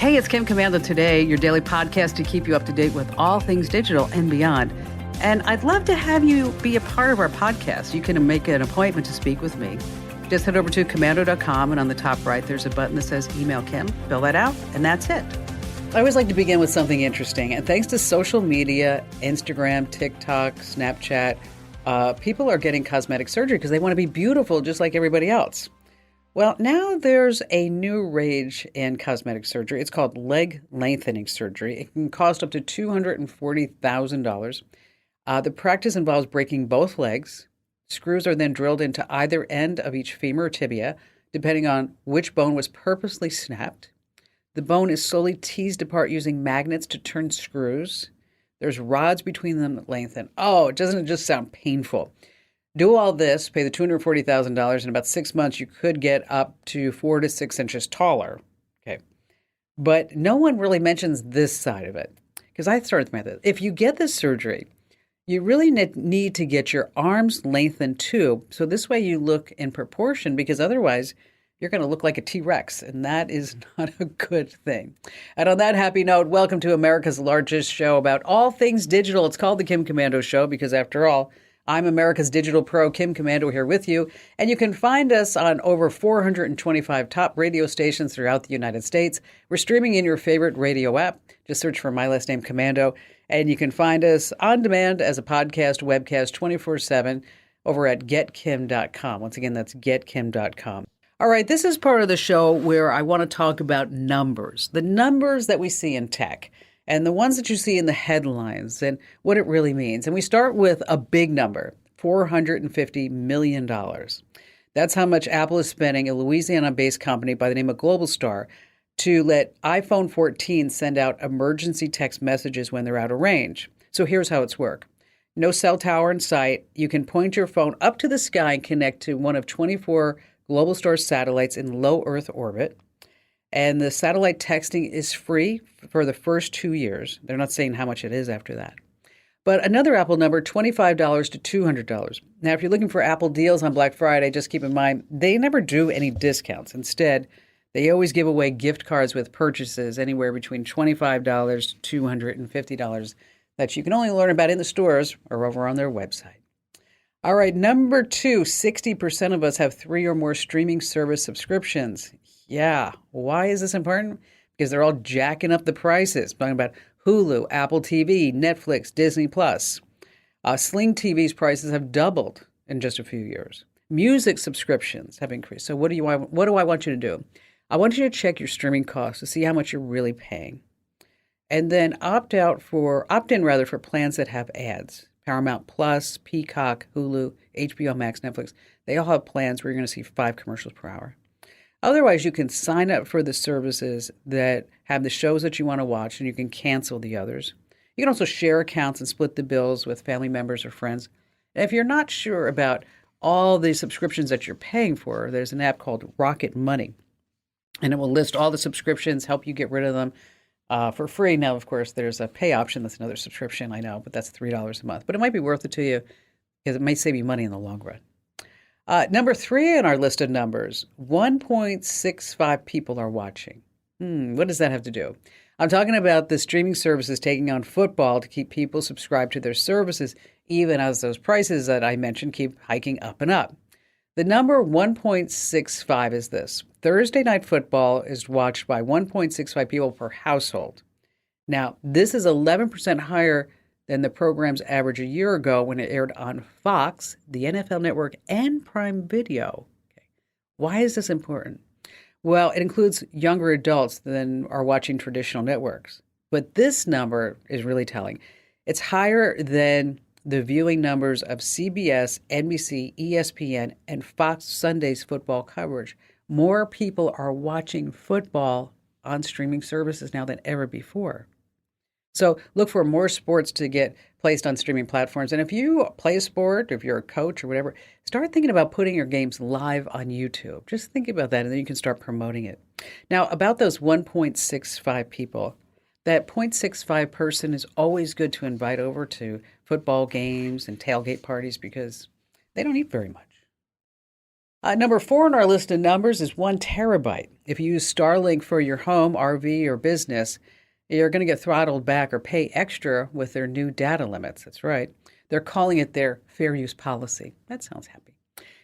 Hey, it's Kim Commando Today, your daily podcast to keep you up to date with all things digital and beyond. And I'd love to have you be a part of our podcast. You can make an appointment to speak with me. Just head over to commando.com, and on the top right, there's a button that says Email Kim. Fill that out, and that's it. I always like to begin with something interesting. And thanks to social media, Instagram, TikTok, Snapchat, people are getting cosmetic surgery because they want to be beautiful just like everybody else. Well, now there's a new rage in cosmetic surgery. It's called leg lengthening surgery. It can cost up to $240,000. The practice involves breaking both legs. Screws are then drilled into either end of each femur or tibia, depending on which bone was purposely snapped. The bone is slowly teased apart using magnets to turn screws. There's rods between them that lengthen. Oh, doesn't it just sound painful? Do all this, pay the $240,000. In about 6 months, you could get up to 4 to 6 inches taller. Okay. But no one really mentions this side of it. Because I started with this. If you get this surgery, you really need to get your arms lengthened too. So this way you look in proportion, because otherwise you're going to look like a T-Rex. And that is not a good thing. And on that happy note, welcome to America's largest show about all things digital. It's called The Kim Commando Show because after all, I'm America's digital pro, Kim Commando, here with you. And you can find us on over 425 top radio stations throughout the United States. We're streaming in your favorite radio app. Just search for my last name, Commando. And you can find us on demand as a podcast, webcast, 24/7 over at getkim.com. Once again, that's getkim.com. All right, this is part of the show where I want to talk about numbers, the numbers that we see in tech. And the ones that you see in the headlines and what it really means. And we start with a big number, $450 million. That's how much Apple is spending, a Louisiana-based company by the name of Globalstar, to let iPhone 14 send out emergency text messages when they're out of range. So here's how it's work. No cell tower in sight. You can point your phone up to the sky and connect to one of 24 Globalstar satellites in low Earth orbit. And the satellite texting is free for the first 2 years. They're not saying how much it is after that. But another Apple number, $25 to $200. Now, if you're looking for Apple deals on Black Friday, just keep in mind, they never do any discounts. Instead, they always give away gift cards with purchases anywhere between $25 to $250 that you can only learn about in the stores or over on their website. All right, number 2, 60% of us have 3 or more streaming service subscriptions. Yeah. Why is this important? Because they're all jacking up the prices. I'm talking about Hulu, Apple TV, Netflix, Disney Plus. Sling TV's prices have doubled in just a few years. Music subscriptions have increased. So what do I want you to do? I want you to check your streaming costs to see how much you're really paying. And then opt in for plans that have ads. Paramount Plus, Peacock, Hulu, HBO Max, Netflix. They all have plans where you're going to see 5 commercials per hour. Otherwise, you can sign up for the services that have the shows that you want to watch, and you can cancel the others. You can also share accounts and split the bills with family members or friends. And if you're not sure about all the subscriptions that you're paying for, there's an app called Rocket Money, and it will list all the subscriptions, help you get rid of them for free. Now, of course, there's a pay option. That's another subscription, I know, but that's $3 a month. But it might be worth it to you because it might save you money in the long run. Number 3 on our list of numbers, 1.65 people are watching. What does that have to do? I'm talking about the streaming services taking on football to keep people subscribed to their services, even as those prices that I mentioned keep hiking up and up. The number 1.65 is this. Thursday Night Football is watched by 1.65 people per household. Now, this is 11% higher than the program's average a year ago when it aired on Fox, the NFL Network, and Prime Video. Okay. Why is this important? Well, it includes younger adults than are watching traditional networks. But this number is really telling. It's higher than the viewing numbers of CBS, NBC, ESPN, and Fox Sunday's football coverage. More people are watching football on streaming services now than ever before. So look for more sports to get placed on streaming platforms. And if you play a sport, if you're a coach or whatever, start thinking about putting your games live on YouTube. Just think about that, and then you can start promoting it. Now, about those 1.65 people, that 0.65 person is always good to invite over to football games and tailgate parties because they don't eat very much. Number 4 on our list of numbers is 1 terabyte. If you use Starlink for your home, RV, or business, you're going to get throttled back or pay extra with their new data limits. That's right. They're calling it their fair use policy. That sounds happy.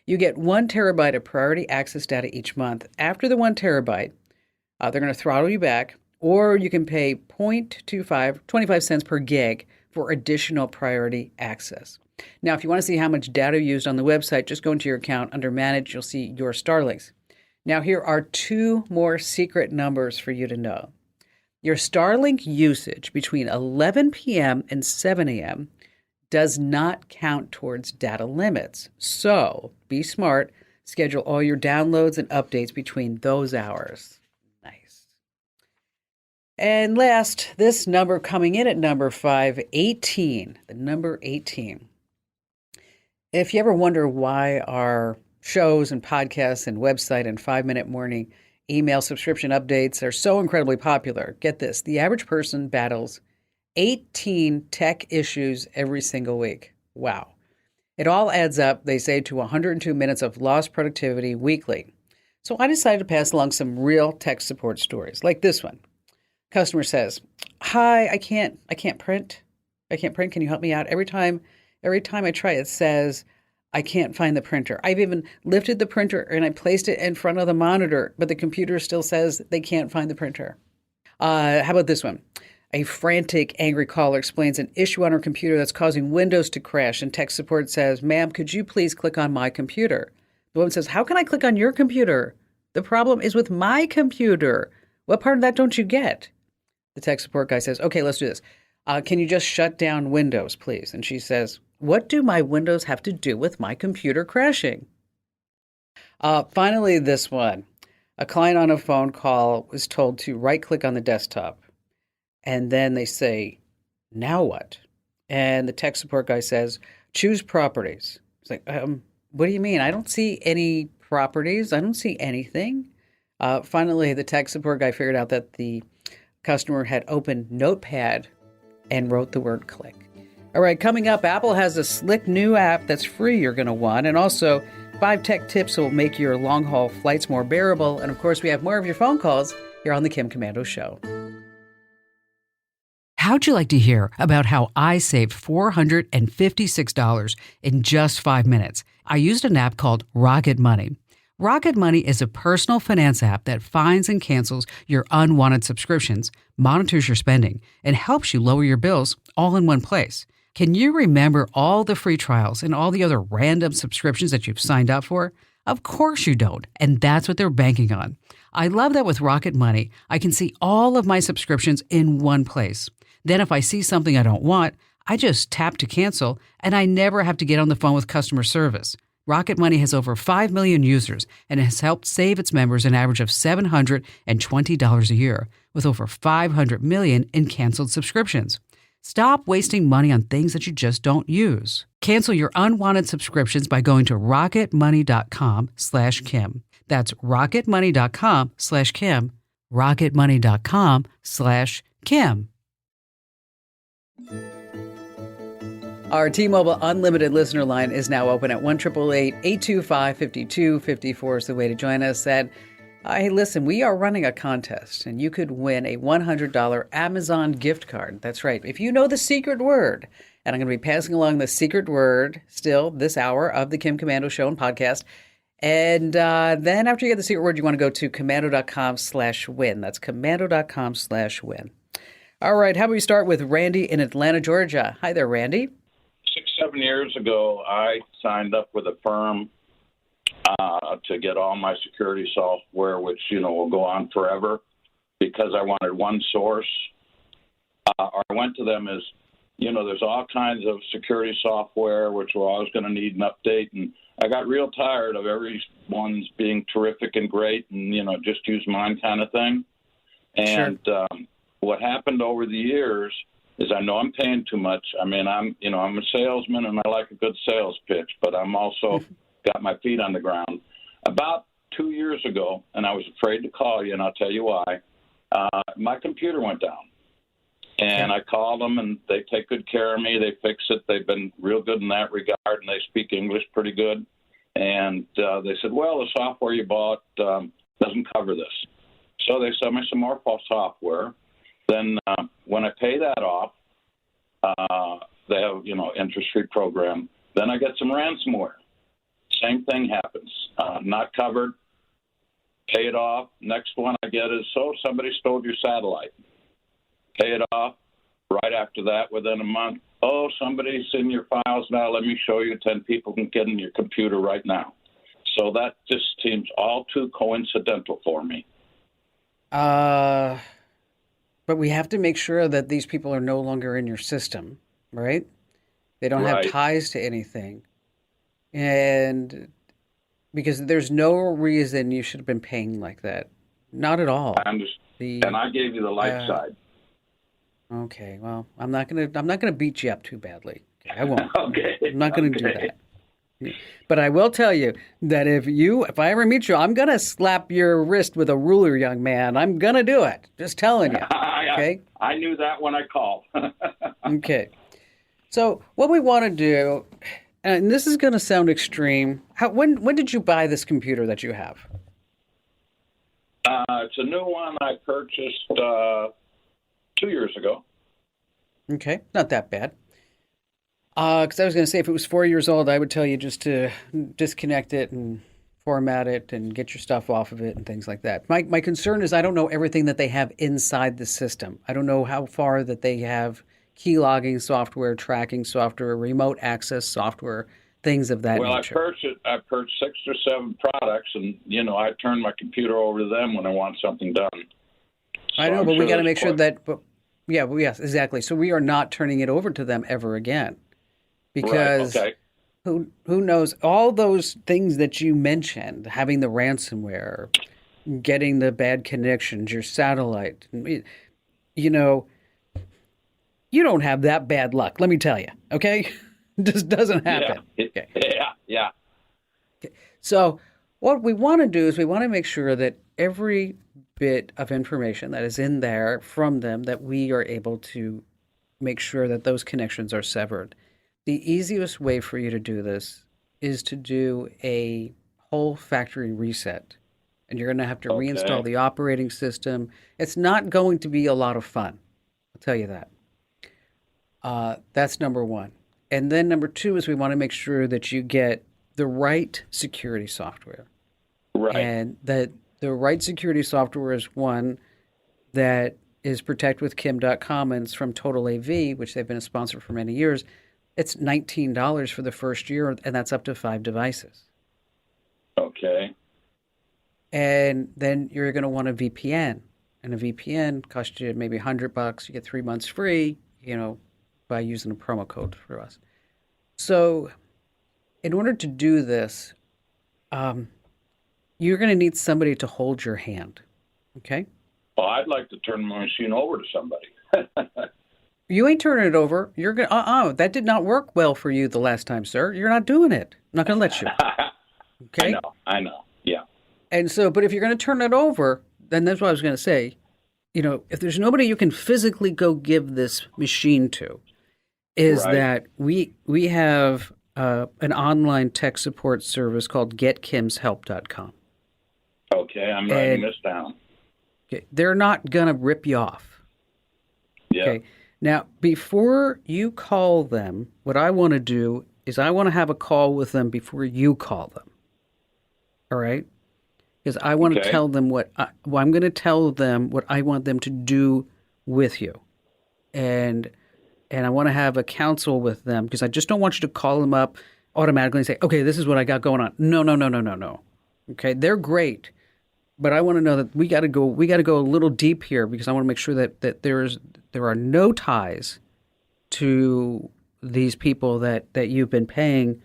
You get 1 terabyte of priority access data each month. After the 1 terabyte, they're going to throttle you back, or you can pay 25 cents per gig for additional priority access. Now, if you want to see how much data you used on the website, just go into your account. Under Manage, you'll see your Starlinks. Now, here are 2 more secret numbers for you to know. Your Starlink usage between 11 p.m. and 7 a.m. does not count towards data limits. So be smart. Schedule all your downloads and updates between those hours. Nice. And last, this number coming in at number 5, 18. The number 18. If you ever wonder why our shows and podcasts and website and 5-Minute Morning email subscription updates are so incredibly popular, get this. The average person battles 18 tech issues every single week. Wow. It all adds up, they say, to 102 minutes of lost productivity weekly. So I decided to pass along some real tech support stories, like this one. Customer says, "Hi, I can't print. Can you help me out? Every time I try, it says I can't find the printer. I've even lifted the printer and I placed it in front of the monitor, but the computer still says they can't find the printer." How about this one? A frantic, angry caller explains an issue on her computer that's causing Windows to crash, and tech support says, "Ma'am, could you please click on my computer?" The woman says, "How can I click on your computer? The problem is with my computer. What part of that don't you get?" The tech support guy says, "Okay, let's do this. Can you just shut down Windows, please?" And she says, "What do my Windows have to do with my computer crashing?" Finally, this one. A client on a phone call was told to right-click on the desktop. And then they say, "Now what?" And the tech support guy says, "Choose properties." It's like, what do you mean? I don't see any properties. I don't see anything. Finally, the tech support guy figured out that the customer had opened Notepad and wrote the word click. All right, coming up, Apple has a slick new app that's free you're going to want. And also 5 tech tips that will make your long-haul flights more bearable. And of course, we have more of your phone calls here on the Kim Komando Show. How'd you like to hear about how I saved $456 in just 5 minutes? I used an app called Rocket Money. Rocket Money is a personal finance app that finds and cancels your unwanted subscriptions, monitors your spending, and helps you lower your bills all in one place. Can you remember all the free trials and all the other random subscriptions that you've signed up for? Of course you don't, and that's what they're banking on. I love that with Rocket Money, I can see all of my subscriptions in one place. Then if I see something I don't want, I just tap to cancel, and I never have to get on the phone with customer service. Rocket Money has over 5 million users and has helped save its members an average of $720 a year, with over 500 million in canceled subscriptions. Stop wasting money on things that you just don't use. Cancel your unwanted subscriptions by going to rocketmoney.com/Kim. That's rocketmoney.com/Kim. rocketmoney.com/Kim. Our T-Mobile Unlimited listener line is now open at 1-888-825-5254 is the way to join us. And hey, listen, we are running a contest, and you could win a $100 Amazon gift card. That's right. If you know the secret word, and I'm going to be passing along the secret word still this hour of the Kim Komando Show and podcast. And then after you get the secret word, you want to go to komando.com/win. That's komando.com/win. All right, how about we start with Randy in Atlanta, Georgia. Hi there, Randy. 6-7 years ago, I signed up with a firm to get all my security software, which, will go on forever, because I wanted one source. I went to them as, there's all kinds of security software, which we're always going to need an update. And I got real tired of everyone's being terrific and great and, just use mine kind of thing. And what happened over the years is I know I'm paying too much. I mean, I'm a salesman and I like a good sales pitch, but I'm also got my feet on the ground. About 2 years ago, and I was afraid to call you, and I'll tell you why, my computer went down. And I called them, and they take good care of me. They fix it. They've been real good in that regard, and they speak English pretty good. And they said, well, the software you bought doesn't cover this. So they sent me some more software. Then when I pay that off, they have, interest-free program. Then I get some ransomware. Same thing happens. Not covered. Pay it off. Next one I get is, somebody stole your satellite. Pay it off. Right after that, within a month, somebody's in your files now. Let me show you 10 people can get in your computer right now. So that just seems all too coincidental for me. But we have to make sure that these people are no longer in your system, right? They don't have ties to anything. And because there's no reason you should have been paying like that. Not at all. I understand. And I gave you the light side. Okay, well, I'm not gonna beat you up too badly. Okay, I won't. Okay. I'm not gonna do that. But I will tell you that if I ever meet you, I'm gonna slap your wrist with a ruler, young man. I'm gonna do it. Just telling you. Okay. I knew that when I called. Okay. So what we want to do, and this is gonna sound extreme. When did you buy this computer that you have? It's a new one I purchased 2 years ago. Okay, not that bad. Because I was going to say, if it was 4 years old, I would tell you just to disconnect it and format it and get your stuff off of it and things like that. My concern is I don't know everything that they have inside the system. I don't know how far that they have key logging software, tracking software, remote access software, things of that nature. Well, I purchased 6 or 7 products, and, I turn my computer over to them when I want something done. So I know, but we got to make sure that... yes, exactly. So we are not turning it over to them ever again. Because who knows, all those things that you mentioned, having the ransomware, getting the bad connections, your satellite, you don't have that bad luck, let me tell you, okay? It just doesn't happen. Okay. Yeah. Okay. So what we want to do is we want to make sure that every bit of information that is in there from them, that we are able to make sure that those connections are severed. The easiest way for you to do this is to do a whole factory reset. And you're going to have to reinstall the operating system. It's not going to be a lot of fun. I'll tell you that. That's number one. And then number two is we want to make sure that you get the right security software. Right. And that the right security software is one that is protectwithkim.com, and it's from Total AV, which they've been a sponsor for many years. It's $19 for the first year, and that's up to 5 devices. Okay. And then you're going to want a VPN. And a VPN costs you maybe $100. You get 3 months free, by using a promo code for us. So in order to do this, you're going to need somebody to hold your hand. Okay? Well, I'd like to turn my machine over to somebody. You ain't turning it over. You're going that did not work well for you the last time, sir. You're not doing it. I'm not going to let you. Okay? I know. Yeah. And so, but if you're going to turn it over, then that's what I was going to say. If there's nobody you can physically go give this machine to, is that we have an online tech support service called getkimshelp.com. Okay, I'm writing this down. Okay, they're not going to rip you off. Yeah. Okay. Now, before you call them, what I want to do is I want to have a call with them before you call them. All right? Because I want to tell them I'm going to tell them what I want them to do with you. And I want to have a counsel with them, because I just don't want you to call them up automatically and say, okay, this is what I got going on. No. Okay, they're great. But I want to know that we got to go a little deep here, because I want to make sure that there are no ties to these people that you've been paying,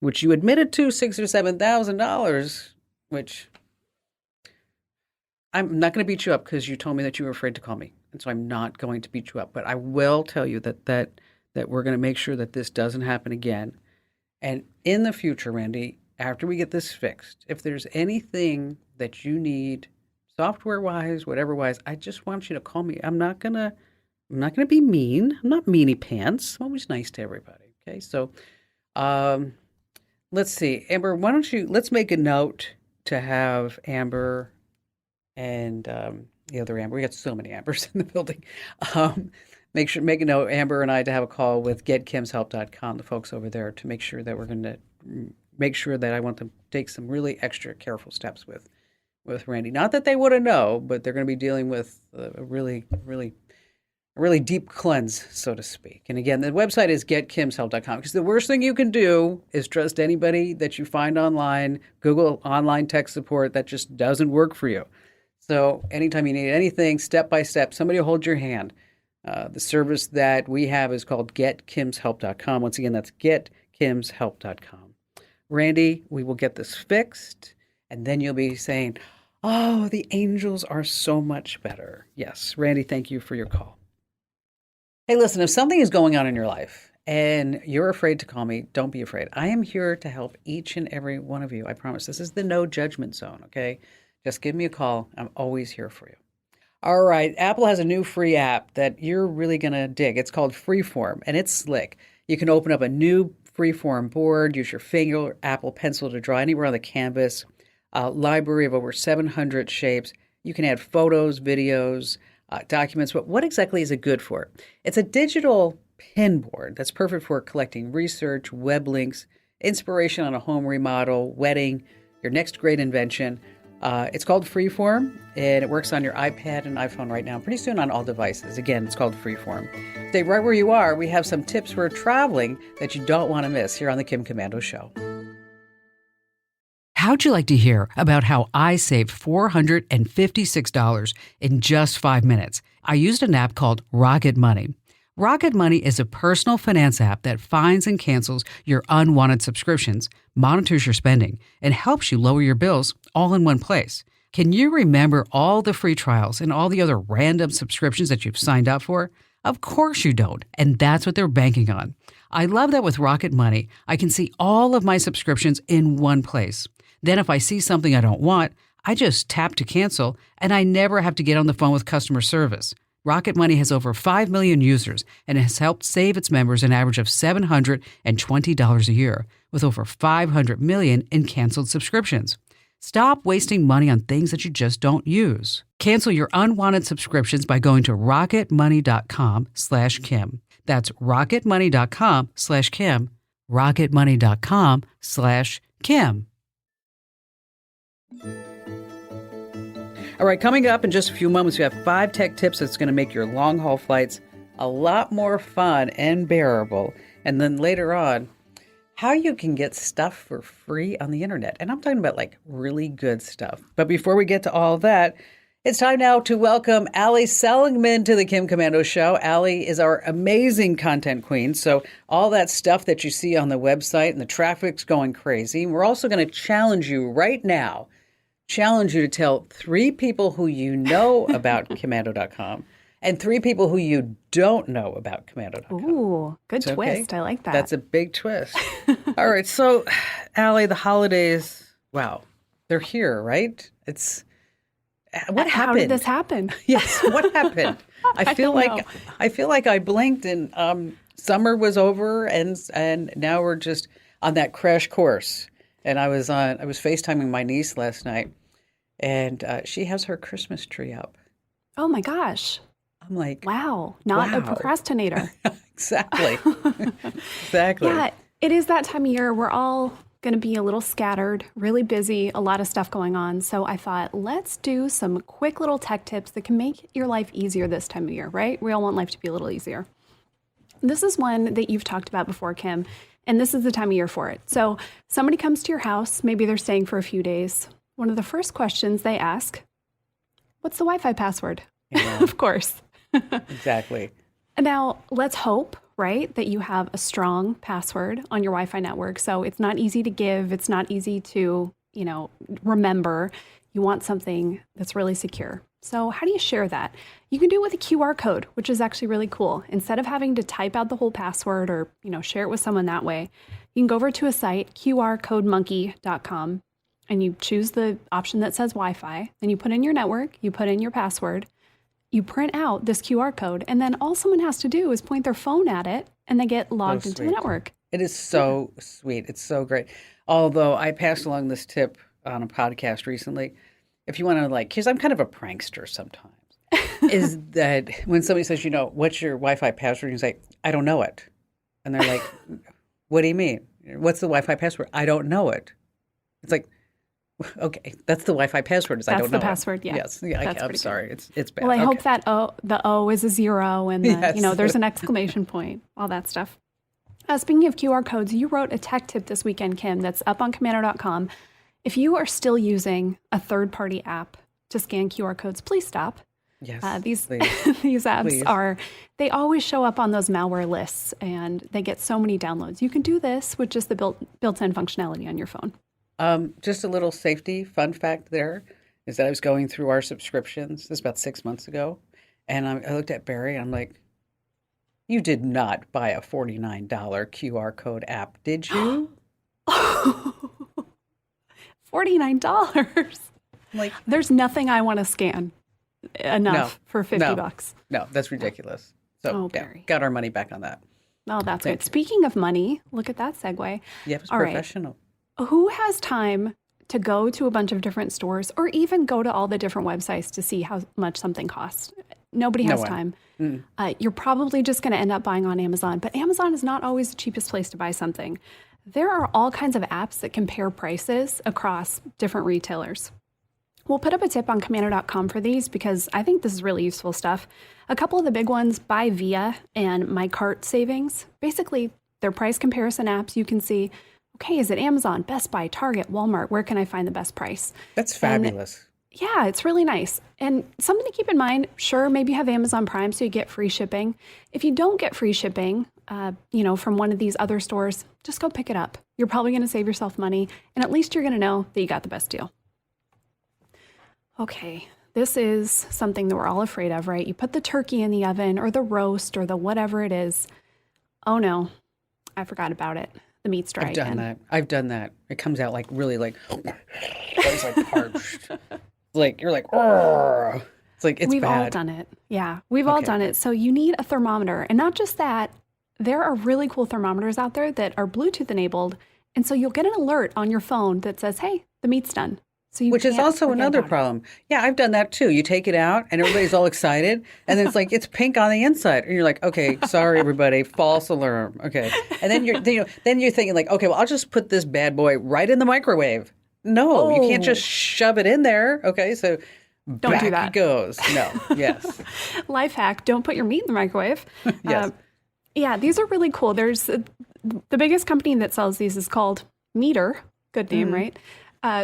which you admitted to $6,000 or $7,000, which I'm not going to beat you up because you told me that you were afraid to call me. And so I'm not going to beat you up. But I will tell you that we're going to make sure that this doesn't happen again. And in the future, Randy, after we get this fixed, if there's anything that you need, software-wise, whatever-wise, I just want you to call me. I'm not gonna be mean. I'm not meanie pants. I'm always nice to everybody. Okay, so let's see, Amber, let's make a note to have Amber and the other Amber. We got so many Ambers in the building. Um, make a note, Amber and I, to have a call with getkimshelp.com, the folks over there, to make sure that we're going to make sure that I want them to take some really extra careful steps with Randy. Not that they wouldn't know, but they're going to be dealing with a really deep cleanse, so to speak. And again, the website is getkimshelp.com, because the worst thing you can do is trust anybody that you find online, Google online tech support. That just doesn't work for you. So anytime you need anything, step by step, somebody will hold your hand. The service that we have is called getkimshelp.com. Once again, that's getkimshelp.com. Randy, we will get this fixed, and then you'll be saying, oh, the angels are so much better. Yes, Randy, thank you for your call. Hey, listen, if something is going on in your life and you're afraid to call me, don't be afraid. I am here to help each and every one of you. I promise. This is the no judgment zone, okay? Just give me a call. I'm always here for you. All right. Apple has a new free app that you're really going to dig. It's called Freeform, and it's slick. You can open up a new Freeform board, use your finger or Apple Pencil to draw anywhere on the canvas, a library of over 700 shapes. You can add photos, videos, documents. But what exactly is it good for? It's a digital pin board that's perfect for collecting research, web links, inspiration on a home remodel, wedding, your next great invention. It's called Freeform, and it works on your iPad and iPhone right now. Pretty soon on all devices. Again, it's called Freeform. Stay right where you are. We have some tips for traveling that you don't want to miss here on the Kim Komando Show. How'd you like to hear about how I saved $456 in just 5 minutes? I used an app called Rocket Money. Rocket Money is a personal finance app that finds and cancels your unwanted subscriptions, monitors your spending, and helps you lower your bills all in one place. Can you remember all the free trials and all the other random subscriptions that you've signed up for? Of course you don't, and that's what they're banking on. I love that with Rocket Money, I can see all of my subscriptions in one place. Then if I see something I don't want, I just tap to cancel, and I never have to get on the phone with customer service. Rocket Money has over 5 million users and has helped save its members an average of $720 a year, with over 500 million in canceled subscriptions. Stop wasting money on things that you just don't use. Cancel your unwanted subscriptions by going to rocketmoney.com/Kim. That's rocketmoney.com/Kim. rocketmoney.com/Kim. All right, coming up in just a few moments, we have 5 tech tips that's going to make your long-haul flights a lot more fun and bearable. And then later on, how you can get stuff for free on the internet. And I'm talking about like really good stuff. But before we get to all that, it's time now to welcome Allie Seligman to the Kim Komando Show. Allie is our amazing content queen. So all that stuff that you see on the website and the traffic's going crazy. We're also going to challenge you right now. Challenge you to tell 3 people who you know about Komando.com and 3 people who you don't know about Komando.com. Ooh, good Okay? twist. I like that. That's a big twist. All right. So, Allie, the holidays, wow, they're here, right? What happened? How did this happen? Yes. What happened? I feel like I blinked and summer was over and now we're just on that crash course. And I was FaceTiming my niece last night, and she has her Christmas tree up. Oh my gosh. I'm like, wow, not a wow. procrastinator. Exactly. Exactly. Yeah, it is that time of year. We're all going to be a little scattered, really busy, a lot of stuff going on. So I thought, let's do some quick little tech tips that can make your life easier this time of year, right? We all want life to be a little easier. This is one that you've talked about before, Kim. And this is the time of year for it. So somebody comes to your house, maybe they're staying for a few days. One of the first questions they ask, what's the Wi-Fi password? Yeah. Of course. Exactly. Now, let's hope, right, that you have a strong password on your Wi-Fi network. So it's not easy to give. It's not easy to, remember. You want something that's really secure. So how do you share that? You can do it with a QR code, which is actually really cool. Instead of having to type out the whole password or, share it with someone that way, you can go over to a site, qrcodemonkey.com, and you choose the option that says Wi-Fi. Then you put in your network, you put in your password, you print out this QR code, and then all someone has to do is point their phone at it, and they get logged into the network. It is so sweet. It's so great. Although I passed along this tip on a podcast recently. If you want to because I'm kind of a prankster sometimes, is that when somebody says, what's your Wi-Fi password? You say, I don't know it. And they're like, what do you mean? What's the Wi-Fi password? I don't know it. It's like, okay, that's the Wi-Fi password. I don't know That's the password, yeah. Yes. Yeah, I'm sorry. It's bad. Well, I hope that the O is a 0 and there's an exclamation point, all that stuff. Speaking of QR codes, you wrote a tech tip this weekend, Kim, that's up on Commando.com. If you are still using a third-party app to scan QR codes, please stop. Yes, these please. these apps Please. they always show up on those malware lists and they get so many downloads. You can do this with just the built-in functionality on your phone. Just a little safety fun fact there is that I was going through our subscriptions. This was about 6 months ago. And I looked at Barry and I'm like, you did not buy a $49 QR code app, did you? $49. Like, there's nothing I want to scan enough for $50. No, that's ridiculous. So Barry. Got our money back on that. Oh, that's good. Speaking of money, look at that segue. Yeah, it's All professional. Right. Who has time to go to a bunch of different stores or even go to all the different websites to see how much something costs? Nobody has time. You're probably just going to end up buying on Amazon, but Amazon is not always the cheapest place to buy something. There are all kinds of apps that compare prices across different retailers. We'll put up a tip on Commando.com for these because I think this is really useful stuff. A couple of the big ones, Buy Via and My Cart Savings. Basically, they're price comparison apps. You can see, okay, is it Amazon, Best Buy, Target, Walmart? Where can I find the best price? That's fabulous. Yeah, it's really nice. And something to keep in mind, sure, maybe you have Amazon Prime so you get free shipping. If you don't get free shipping, from one of these other stores, just go pick it up. You're probably going to save yourself money, and at least you're going to know that you got the best deal. Okay, this is something that we're all afraid of, right? You put the turkey in the oven or the roast or the whatever it is. Oh no, I forgot about it. The meat's dry again. I've done that. It comes out really it's like parched. You're like, oh. It's like, it's We've bad. all done it. Yeah, we've all done it. So you need a thermometer. And not just that, there are really cool thermometers out there that are Bluetooth enabled. And so you'll get an alert on your phone that says, hey, the meat's done. So Which is also another problem. Yeah, I've done that too. You take it out and everybody's all excited. And then it's pink on the inside. And you're like, okay, sorry, everybody, false alarm. Okay. And then you're thinking okay, well, I'll just put this bad boy right in the microwave. No, you can't just shove it in there. Okay, so don't back do that. It goes. No, yes. Life hack, don't put your meat in the microwave. Yes. Yeah, these are really cool. There's the biggest company that sells these is called Meter. Good name, right?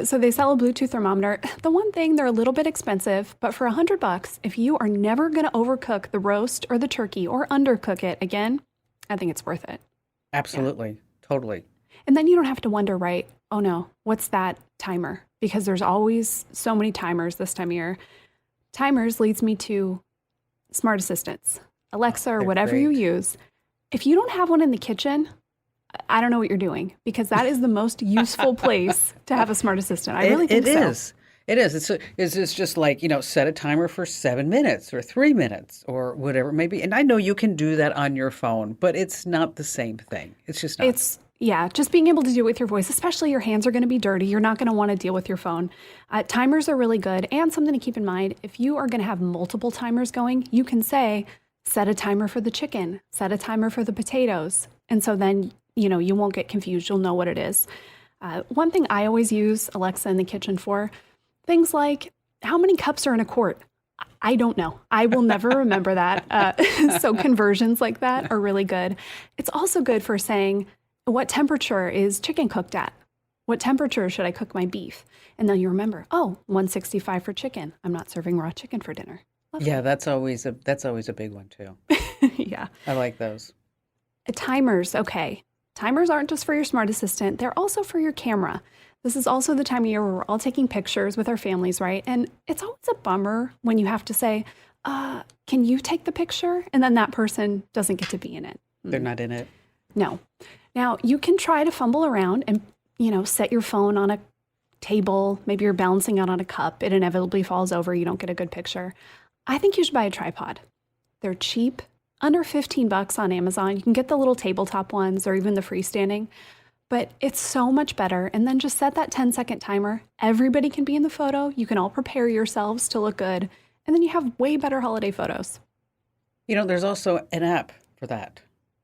So they sell a Bluetooth thermometer. The one thing, they're a little bit expensive, but for $100, if you are never going to overcook the roast or the turkey or undercook it again, I think it's worth it. Absolutely. Yeah. Totally. And then you don't have to wonder, right? Oh no, what's that timer? Because there's always so many timers this time of year. Timers leads me to smart assistants, Alexa or whatever you use. If you don't have one in the kitchen, I don't know what you're doing, because that is the most useful place to have a smart assistant. I really think so. It is. It's just set a timer for 7 minutes or 3 minutes or whatever it may be. And I know you can do that on your phone, but it's not the same thing. It's just not. Yeah, just being able to do it with your voice, especially your hands are going to be dirty. You're not going to want to deal with your phone. Timers are really good. And something to keep in mind, if you are going to have multiple timers going, you can say, set a timer for the chicken, set a timer for the potatoes. And so then, you won't get confused. You'll know what it is. One thing I always use Alexa in the kitchen for, things like how many cups are in a quart? I don't know. I will never remember that. So conversions like that are really good. It's also good for saying, what temperature is chicken cooked at? What temperature should I cook my beef? And then you remember, 165 for chicken. I'm not serving raw chicken for dinner. Love yeah, that's always a big one too. Yeah. I like those. Timers, okay. Timers aren't just for your smart assistant. They're also for your camera. This is also the time of year where we're all taking pictures with our families, right? And it's always a bummer when you have to say, can you take the picture? And then that person doesn't get to be in it. They're not in it. No. Now, you can try to fumble around and, set your phone on a table. Maybe you're balancing out on a cup. It inevitably falls over. You don't get a good picture. I think you should buy a tripod. They're cheap, under $15 on Amazon. You can get the little tabletop ones or even the freestanding. but it's so much better. And then just set that 10-second timer. Everybody can be in the photo. You can all prepare yourselves to look good. And then you have way better holiday photos. There's also an app for that.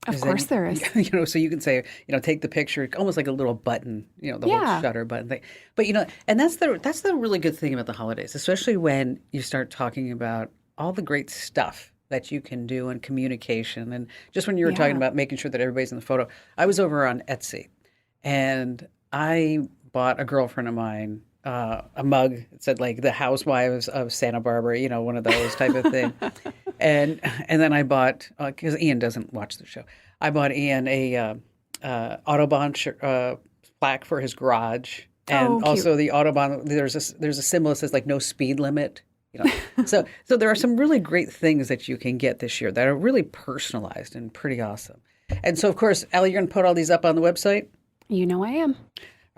Of course there is. So you can say, take the picture, almost like a little button, the whole shutter button thing. But, and that's the really good thing about the holidays, especially when you start talking about all the great stuff that you can do in communication. And just when you were talking about making sure that everybody's in the photo, I was over on Etsy and I bought a girlfriend of mine a mug. It said like the Housewives of Santa Barbara, one of those type of thing. And then I bought, because Ian doesn't watch the show, I bought Ian a Autobahn plaque for his garage. And also the Autobahn, there's a symbol that says like no speed limit. So there are some really great things that you can get this year that are really personalized and pretty awesome. And so, of course, Allie, you're going to put all these up on the website? You know I am.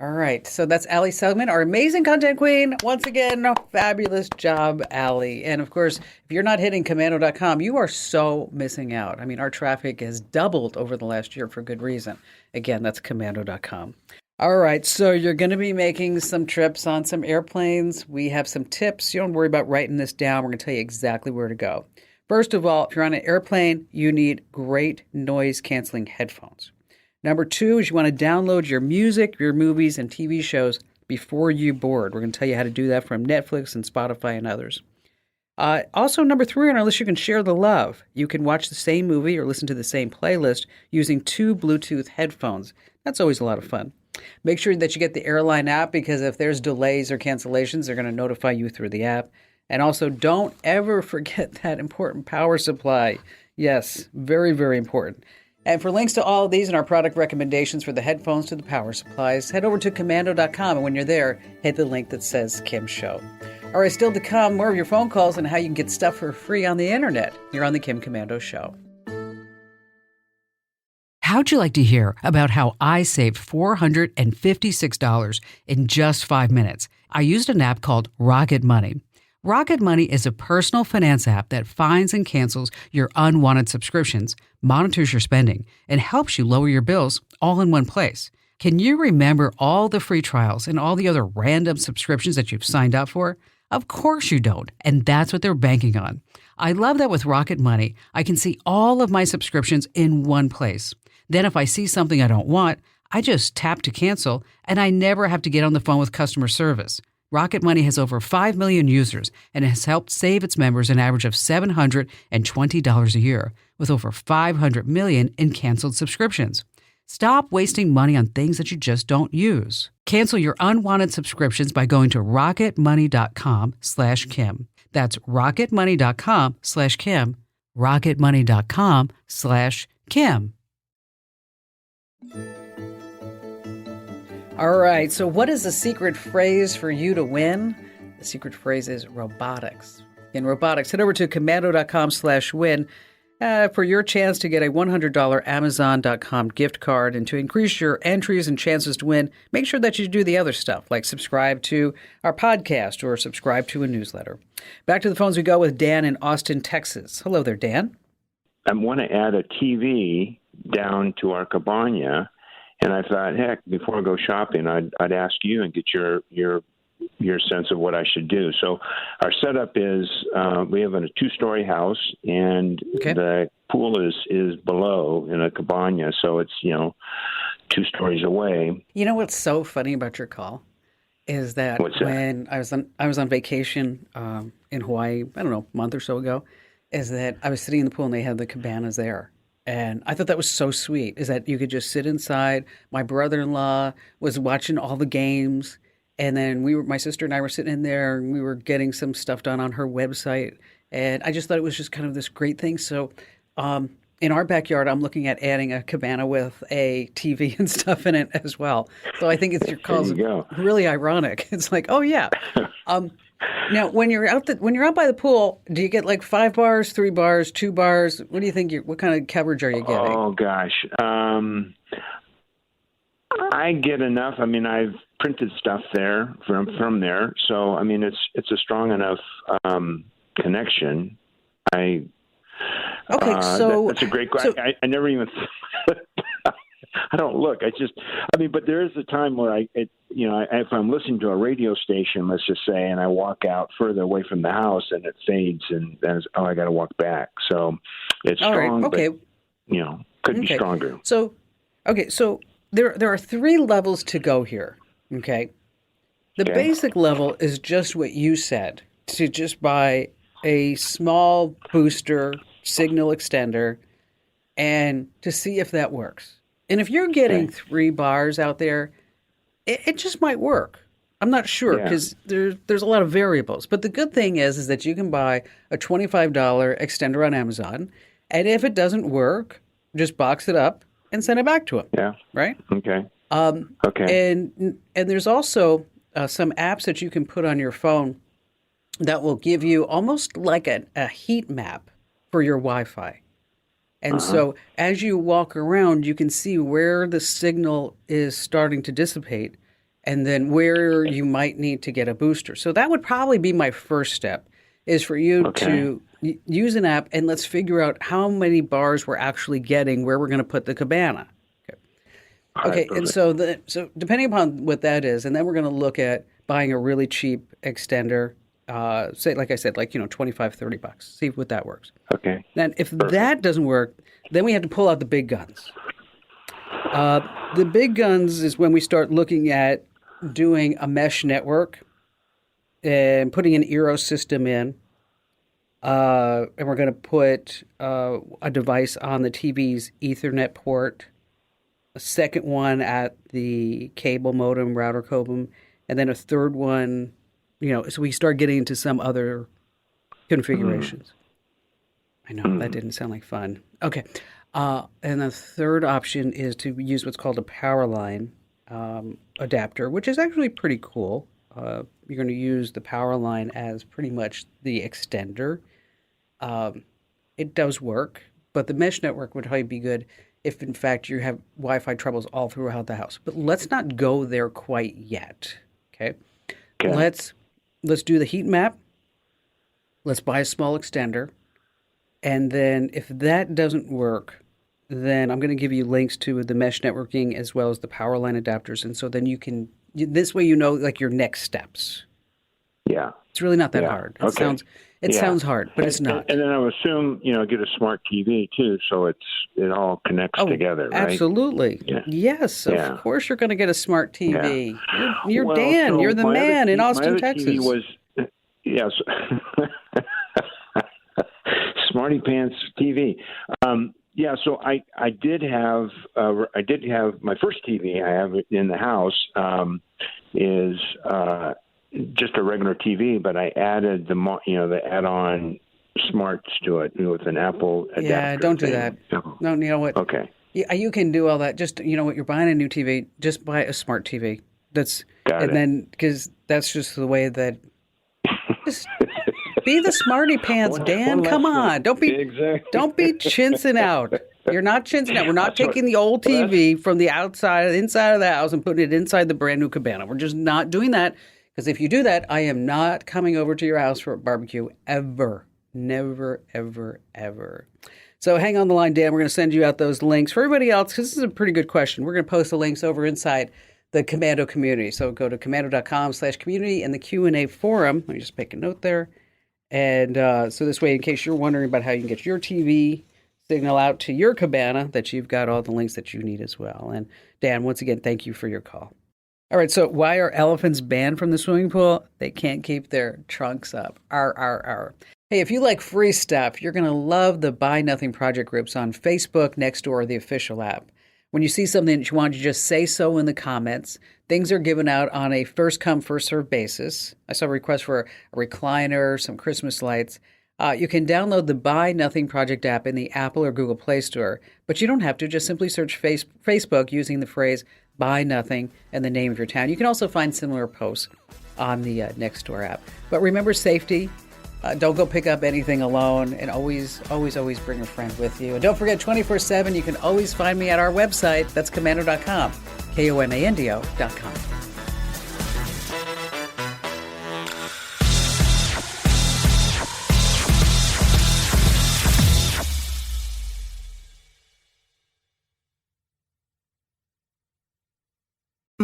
All right. So that's Allie Seligman, our amazing content queen. Once again, fabulous job, Allie. And of course, if you're not hitting commando.com, you are so missing out. I mean, our traffic has doubled over the last year for good reason. Again, that's commando.com. All right. So you're going to be making some trips on some airplanes. We have some tips. You don't worry about writing this down. We're going to tell you exactly where to go. First of all, if you're on an airplane, you need great noise canceling headphones. Number 2 is you want to download your music, your movies, and TV shows before you board. We're going to tell you how to do that from Netflix and Spotify and others. Also, number 3 on our list, you can share the love. You can watch the same movie or listen to the same playlist using 2 Bluetooth headphones. That's always a lot of fun. Make sure that you get the airline app because if there's delays or cancellations, they're going to notify you through the app. And also, don't ever forget that important power supply. Yes, very, very important. And for links to all of these and our product recommendations for the headphones to the power supplies, head over to commando.com. And when you're there, hit the link that says Kim Show. All right, still to come, more of your phone calls and how you can get stuff for free on the internet. You're on the Kim Commando Show. How'd you like to hear about how I saved $456 in just 5 minutes? I used an app called Rocket Money. Rocket Money is a personal finance app that finds and cancels your unwanted subscriptions, monitors your spending, and helps you lower your bills all in one place. Can you remember all the free trials and all the other random subscriptions that you've signed up for? Of course you don't, and that's what they're banking on. I love that with Rocket Money, I can see all of my subscriptions in one place. Then if I see something I don't want, I just tap to cancel, and I never have to get on the phone with customer service. Rocket Money has over 5 million users and has helped save its members an average of $720 a year, with over 500 million in canceled subscriptions. Stop wasting money on things that you just don't use. Cancel your unwanted subscriptions by going to rocketmoney.com/Kim. That's rocketmoney.com/Kim. rocketmoney.com/Kim. All right, so what is the secret phrase for you to win? The secret phrase is robotics. In robotics, head over to commando.com/win for your chance to get a $100 Amazon.com gift card. And to increase your entries and chances to win, make sure that you do the other stuff, like subscribe to our podcast or subscribe to a newsletter. Back to the phones we go with Dan in Austin, Texas. Hello there, Dan. I want to add a TV down to our cabana. And I thought, heck, before I go shopping, I'd ask you and get your sense of what I should do. So our setup is we have a 2-story house, and the pool is below in a cabana, so it's 2 stories away. You know what's so funny about your call is that when I was on vacation in Hawaii, I don't know, a month or so ago, is that I was sitting in the pool and they had the cabanas there. And I thought that was so sweet, is that you could just sit inside. My brother-in-law was watching all the games. And then my sister and I were sitting in there and we were getting some stuff done on her website. And I just thought it was just kind of this great thing. So in our backyard, I'm looking at adding a cabana with a TV and stuff in it as well. So I think your call's really ironic. It's like, oh yeah. Now, when you're out by the pool, do you get like 5 bars, 3 bars, 2 bars? What do you think? What kind of coverage are you getting? Oh gosh, I get enough. I mean, I've printed stuff there from there, so I mean, it's a strong enough connection. So that's a great question. I never even. I don't look. But there is a time where if I'm listening to a radio station, let's just say, and I walk out further away from the house and it fades, and then I got to walk back. So it's strong, right. Okay. but could be stronger. So there are 3 levels to go here. Okay. The basic level is just what you said, to just buy a small booster signal extender and to see if that works. And if you're getting 3 bars out there, it just might work. I'm not sure because there's a lot of variables. But the good thing is that you can buy a $25 extender on Amazon, and if it doesn't work, just box it up and send it back to them. Yeah. Right? Okay. Okay. And there's also some apps that you can put on your phone that will give you almost like a heat map for your Wi-Fi. And so as you walk around, you can see where the signal is starting to dissipate and then where you might need to get a booster. So that would probably be my first step, is for you to use an app and let's figure out how many bars we're actually getting, where we're going to put the cabana. Okay, and so depending upon what that is, and then we're going to look at buying a really cheap extender, say, like I said, like, $25, $30, see what that works. Okay. Then if that doesn't work, then we have to pull out the big guns. The big guns is when we start looking at doing a mesh network and putting an Eero system in, and we're going to put a device on the TV's Ethernet port, a second one at the cable modem, router modem, and then a third one, so we start getting into some other configurations. I know, that didn't sound like fun. Okay. And the third option is to use what's called a power line adapter, which is actually pretty cool. You're going to use the power line as pretty much the extender. It does work, but the mesh network would probably be good if, in fact, you have Wi-Fi troubles all throughout the house. But let's not go there quite yet, okay? Let's do the heat map. Let's buy a small extender. And then if that doesn't work, then I'm going to give you links to the mesh networking as well as the power line adapters. And so then this way like your next steps. Yeah. It's really not that hard. It sounds hard, but it's not. And then I would assume, get a smart TV too, so it all connects together, right? Absolutely. Yeah. Yes, of course you're going to get a smart TV. Yeah. You're Dan. You're the man in Austin, Texas. TV was, yes. Smarty Pants TV. So I did have my first TV I have in the house is just a regular TV, but I added the add-on smarts to it with an Apple adapter. Yeah, don't do that. No, you know what? Okay. Yeah, you can do all that. Just what, you're buying a new TV, just buy a smart TV. Then because that's just the way that. Just be the smarty pants, Dan. Come on, don't be chinsing out. You're not chinsing out. We're not taking the old TV from the inside of the house and putting it inside the brand new cabana. We're just not doing that. Because if you do that, I am not coming over to your house for a barbecue ever. Never, ever, ever. So hang on the line, Dan. We're going to send you out those links. For everybody else, because this is a pretty good question, we're going to post the links over inside the Commando community. So go to commando.com/community and the Q&A forum. Let me just make a note there. And so this way, in case you're wondering about how you can get your TV signal out to your cabana, that you've got all the links that you need as well. And Dan, once again, thank you for your call. All right, so why are elephants banned from the swimming pool? They can't keep their trunks up. Arr. Hey, if you like free stuff, you're going to love the Buy Nothing Project groups on Facebook, Nextdoor, the official app. When you see something that you want, you just say so in the comments. Things are given out on a first-come, first-served basis. I saw a request for a recliner, some Christmas lights. You can download the Buy Nothing Project app in the Apple or Google Play Store, but you don't have to. Just simply search Facebook using the phrase Buy Nothing and the name of your town. You can also find similar posts on the Nextdoor app. But remember safety. Don't go pick up anything alone, and always bring a friend with you. And don't forget, 24/7, you can always find me at our website. That's commando.com, KOMANDO.com.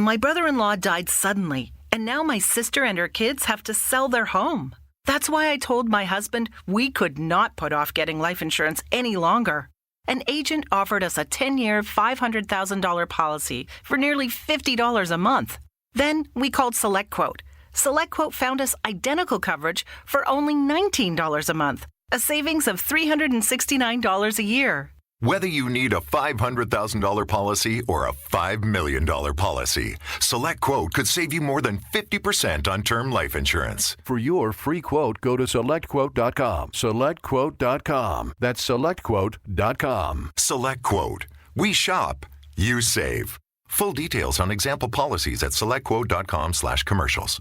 My brother-in-law died suddenly, and now my sister and her kids have to sell their home. That's why I told my husband we could not put off getting life insurance any longer. An agent offered us a 10-year, $500,000 policy for nearly $50 a month. Then we called SelectQuote. SelectQuote found us identical coverage for only $19 a month, a savings of $369 a year. Whether you need a $500,000 policy or a $5 million policy, SelectQuote could save you more than 50% on term life insurance. For your free quote, go to SelectQuote.com. SelectQuote.com. That's SelectQuote.com. SelectQuote. We shop, you save. Full details on example policies at SelectQuote.com/commercials.